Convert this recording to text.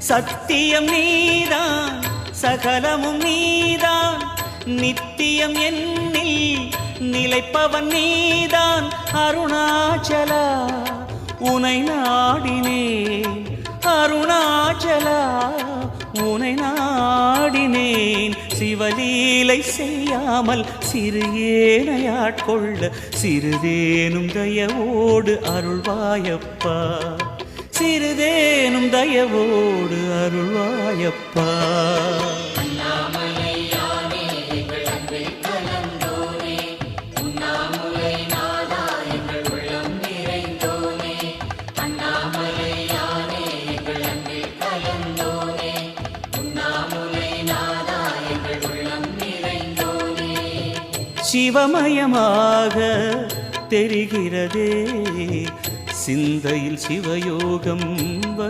சத்தியம் நீதான் சகலமும் நீதான் நித்தியம் என்னில் நிலைப்பவன் நீதான் அருணாச்சலா உனை நாடினேன் அருணாச்சலா உனை நாடினேன் சிவலீலை செய்யாமல் சிறு ஏனையாட்கொள்ள சிறிதேனும் தயவோடு அருள்வாயப்பா சிறிதேனும் தயவோடு அருள்வாயப்பா சிவமயமாக தெரிகிறதே சிந்தையில் சிவயோகம்